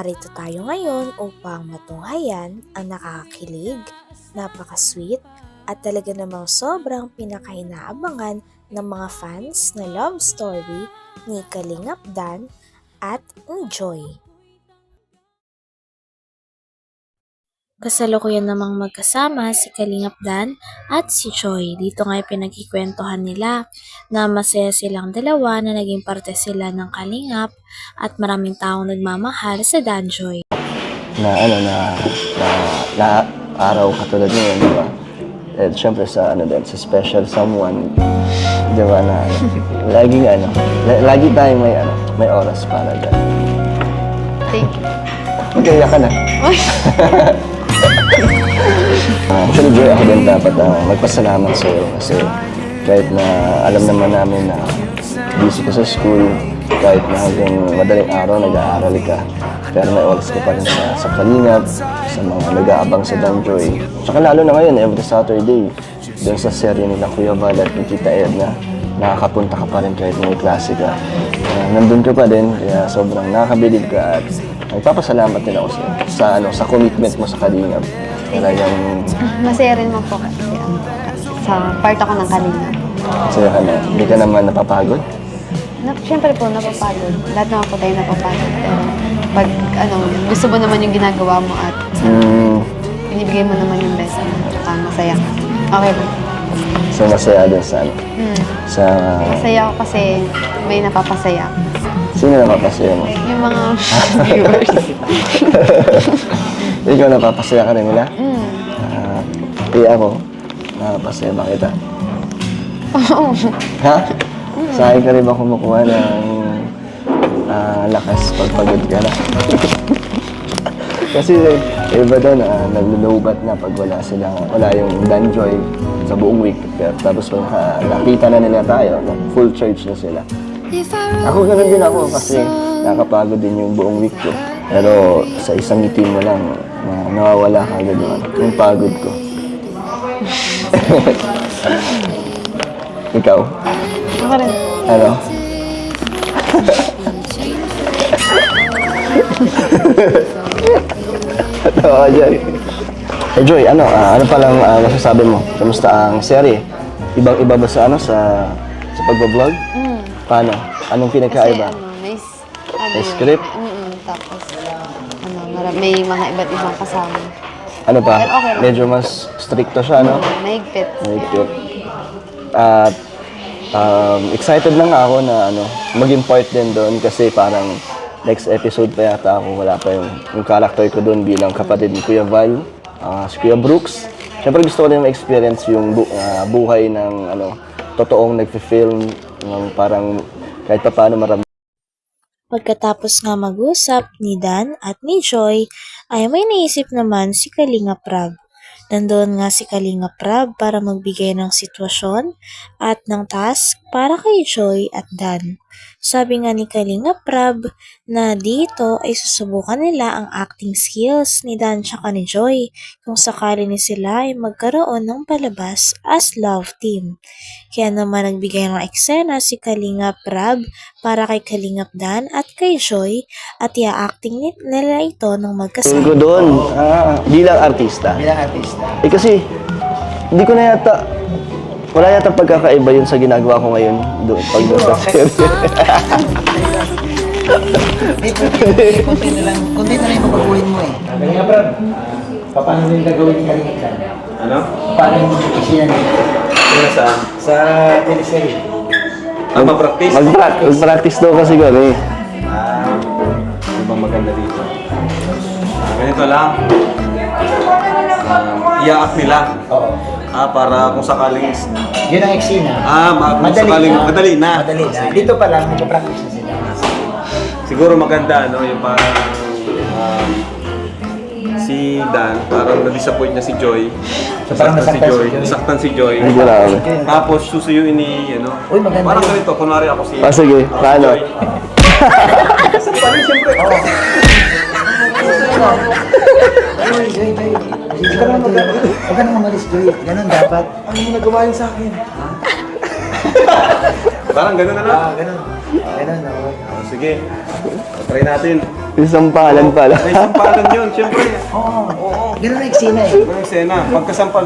Narito tayo ngayon upang matunghayan ang nakakakilig, napaka-sweet at talaga namang sobrang pinakainaabangan ng mga fans na love story ni Kalingap Dan at ni Joy. Kasalukuyan namang magkasama si Kalingap Dan at si Joy. Dito nga pinagkikwentuhan nila na masaya silang dalawa na naging parte sila ng Kalingap at maraming taong nagmamahal sa Danjoy. Na araw katulad ngayon, di ba? At syempre sa sa special someone, di ba, na lagi tayong may oras para dyan. Thank you. Magkaya ka na. Actually, Joy, ako din dapat magpasalamat sa'yo kasi kahit na alam naman namin na busy ka sa school, kahit na hanggang madaling araw nag-aaral ka, pero may oras ka pa rin sa Kalingap, sa mga nag-aabang sa Danjoy. Tsaka lalo na ngayon, every Saturday, doon sa serye nila Kuya Val at Tita Edna, nakakapunta ka pa rin kahit may klase ka. Nandun ka pa din, kaya sobrang nakakabilib ka at nagpapasalamat din ako sa commitment mo sa Kalingap. Talagang Masaya rin mo po kasi sa part ako ng Kalingap. masaya ka na. Hindi ka naman napapagod? Siyempre po, napapagod. Lahat naman po tayo napapagod. Pero pag gusto mo naman yung ginagawa mo at binibigay mo naman yung best mo, masaya ka. Okay po. So masaya din sa sa... Masaya ako kasi may napapasaya. Sino napapasaya mo? Yung mga viewers. Ikaw napapasaya ka rin nila? Ako, napapasaya ba kita? Ha? Sa akin ka rin ba kumukuha ng lakas pagpagod ka na? Kasi iba doon, naglulubat na pag wala yung Danjoy sa buong week. Tapos pag nakita na nila tayo, full charge na sila. Ako ganun din ako kasi nakapagod din yung buong week ko. Pero sa isang ngiti mo lang, nawawala ka agad yung pagod ko. Ikaw? Ako rin. Ano? Tawa dyan. Hey Joy, ano palang masasabi mo? Kamusta ang serye? Ibang-iba ba sa sa pagbablog? Paano? Anong pinagkaiba? Kasi May script? Tapos, may mga iba't ibang kasama. Ano pa? Pero okay lang. Medyo mas stricto siya, no? Mahigpit. Mahigpit. At excited lang ako na maging part din doon kasi parang next episode pa yata ako, wala pa yung character ko doon bilang kapatid ni Kuya Val, si Kuya Brooks. Siyempre gusto ko din ma-experience yung buhay ng totoong nagfi-film, parang kahit pa paano maramdaman. Pagkatapos nga mag-usap ni Dan at ni Joy, ay may naisip naman si Kalingap Rab. Nandoon nga si Kalingap Rab para magbigay ng sitwasyon at ng task para kay Joy at Dan. Sabi nga ni Kalingap Rab na dito ay susubukan nila ang acting skills ni Dan tsaka ni Joy kung sakali ni sila ay magkaroon ng palabas as love team. Kaya naman nagbigay ng eksena si Kalingap Rab para kay Kalingap Dan at kay Joy at i-acting nila ito ng magkasama. Ko doon, bilang artista. Bilang artista. Kasi hindi ko na wala yata pagkakaiba yun sa ginagawa ko ngayon doon pag doon sa serye. Kunti na lang yung mabaguhin mo eh. Kalingap Rab, paano nila gagawin yung Kalingap Dan? Ano? Paano yung isiyan nila? Sino saan? Sa teleserye. Ang ma-practice? Mag-practice daw kasi gano'n eh. Ano bang maganda dito? Ganito lang. I-act nila. Oo. Para kung sakaling... Yun ang eksena. Kung sakaling... Madali na. Madali na. Dito pa lang, mag-practice na sila. Siguro maganda, yung parang... si Dan, parang na-disappoint niya si Joy. So parang Nasaktan si Joy. Hindi ko na Tapos susuyuin ni, Uy, maganda parang yun. ganito, kunwari ako si... sige, paano? Paano, siyempre. Huwag ka nang umalis, Joy. Ganun dapat. Ano mo nagawa yun sa akin? Parang gano'n na lang. Ganun. Ganun, no? Oh, sige. Try natin. Isang palan pala. May sampalan yun, siyempre. Oo. Ganun ang eksena eh. Ano yung eksena? Pagkasampal.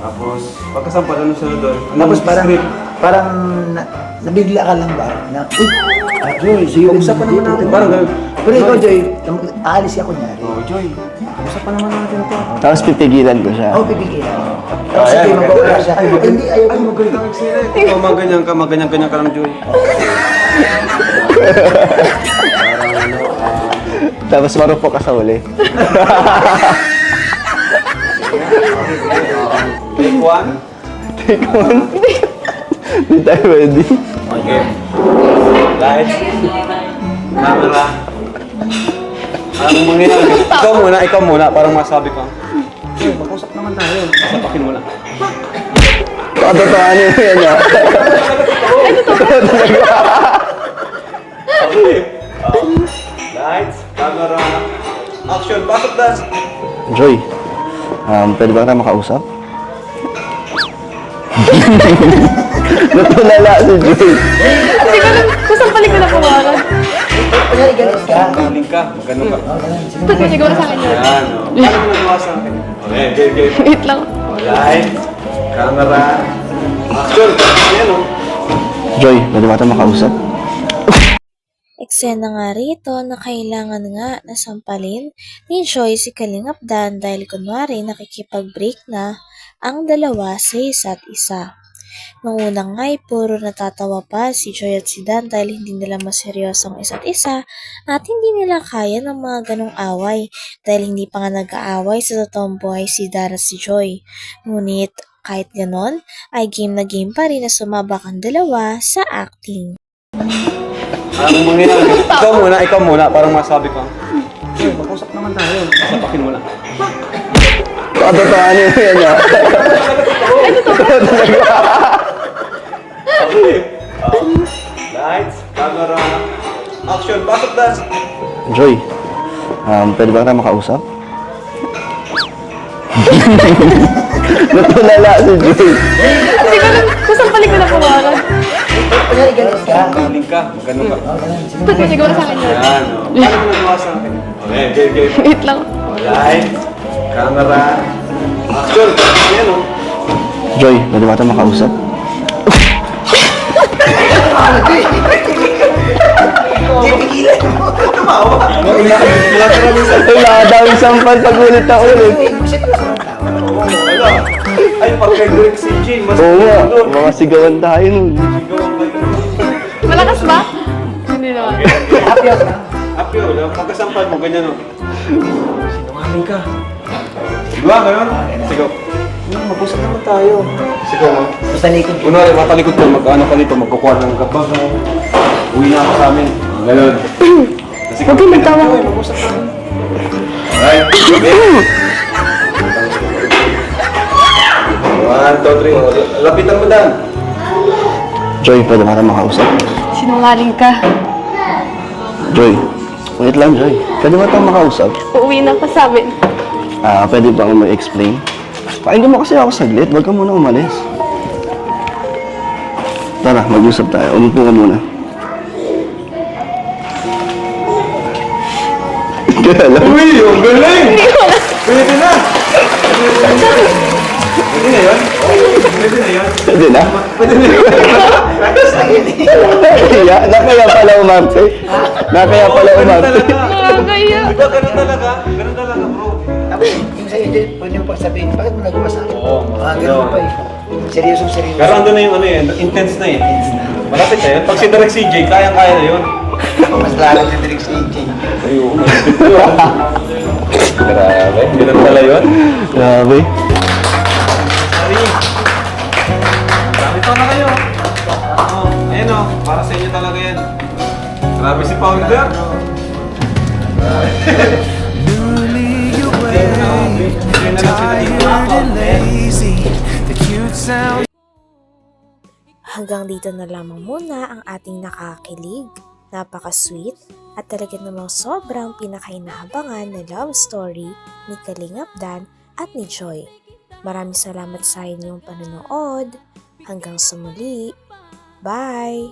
Tapos, pagkasampal, ano sunod doon? Tapos parang, script? parang nabigla ka lang ba? Na, uy, Joy, so yun. Pag-usapan naman natin. Parang ganun. Pero ikaw, Joy, aalis ako niya. Oh, Joy. Pag-usapan naman natin ito. Tapos pipigilan ko siya. Oo, pipigilan. Tapos Ayan, sige, maganda. mag-uula siya. Ay, hindi, ayaw ko. Maganda ang eksena. Ikaw, maganyan ka lang, Joy. Tapos marupok ka sa uli. Take one. Hindi tayo ready. Okay. Lights. Camera. Anong mangyayari? Ikaw muna, parang masabi ka. Joy, mag-usap naman tayo. Sasapakin mo na. Katotohanin mo yan ah. Okay. Lights, camera, action, pasok Dan! Joy, pwede ba kita makausap? Natulala si Joy. Siguro, kusang palik ko na pumarag. Kunyari, ganun ka. Galing ka, magano ka. Oo, ganun. Sige. Pag siguro sa akin yun. Yan, o. Paano mo nagawa sa akin? Okay, game. Wait lang. Lights, camera, action! Ayan o. Joy, pwede ba kita makausap? Eksena nga rito na kailangan nga nasampalin ni Joy si Kalingap Dan dahil kunwari nakikipag-break na ang dalawa sa isa't isa. Nung unang nga'y puro natatawa pa si Joy at si Dan dahil hindi nila maseryosong isa't isa at hindi nila kaya ng mga ganong away dahil hindi pa nga nag-aaway sa totoong buhay si Dan at si Joy. Ngunit kahit ganon ay game na game pa rin na sumabak ang dalawa sa acting. Anong mangyayari? Ikaw muna, parang masabi ka. Joy, mag-usap naman tayo. Sasapakin mo na. Katotohanin mo yan ah. Okay. Lights, camera, action, pasok Dan! Joy, pwede ba kita makausap? Natulala si Joy. Siguro, kusang palik ko na pumarag. Kunyari, ganun ka. Galing ka, magano ka. Oo, ganun. Sige. Pag siguro sa akin yun. Yan, o. Paano mo nagawa sa akin? Okay, game. Wait lang. Lights, camera, action! Ayan o. Joy, pwede ba kita makausap? Pipigilan mo. Wala, daming sampal pag ulit na ulit. Wala. Ay, pagka-direct si Jane, mas Oo nga, doon. mga sigawan tayo nun. Sigawan kayo. Malakas ba? Hindi naman. Happy ako lang. Apyo, pagkasampal mo, ganyan o. Sinungaling ka. Diba, ganyan? Sigaw. Mag-usap naman tayo. Sigaw mo. Basta likod. Kunwari, matalikod ko, mag-ano ka dito, magkukuha ng kapag. Uwi na ako sa amin. Ganun. Huwag kayo magtawa. Mag-usap tayo. Alright. One, two, three. Lapitan mo, Dan. Joy, pwede ba kita makausap? Sinungaling ka. Joy, wait lang Joy. Pwede ba kita makausap? Uuwi na pa sa amin. Pwede ba ako mag-explain? Pakinggan mo kasi ako saglit, huwag ka muna umalis. Tara, mag-usap tayo. Umupo ka muna. Uy, ang galing! Pwede na! Pwede na yun? Pwede na yun? Pwede na? Pwede na yun? Nakaya, nakaya pala umarte. Nakaya pala Ganun umarte. talaga. Nakakaya. Diba, ganun talaga? Ganun talaga, bro. Tapos, yung sa'yo, pwede mo pagsabihin, bakit mo nagawa sa akin? Oo, Ganun pa eh. Seryoso. Pero andun na yung ano eh, intense na eh. Malapit na yun. Pag si Direk CJ, kayang-kaya na yun. Mas lalo si Direk CJ. Ayun, malapit yun. Grabe, ganun pala yun. Grabe. Sorry. Grabe to na kayo. Ayan o, para sa inyo talaga yan. Grabe si Founder. Hanggang dito na lamang muna ang ating nakakilig, napaka-sweet at talaga namang sobrang pinakainahabangan na love story ni Kalingap Dan at ni Joy. Maraming salamat sa inyong panonood. Hanggang sa muli. Bye!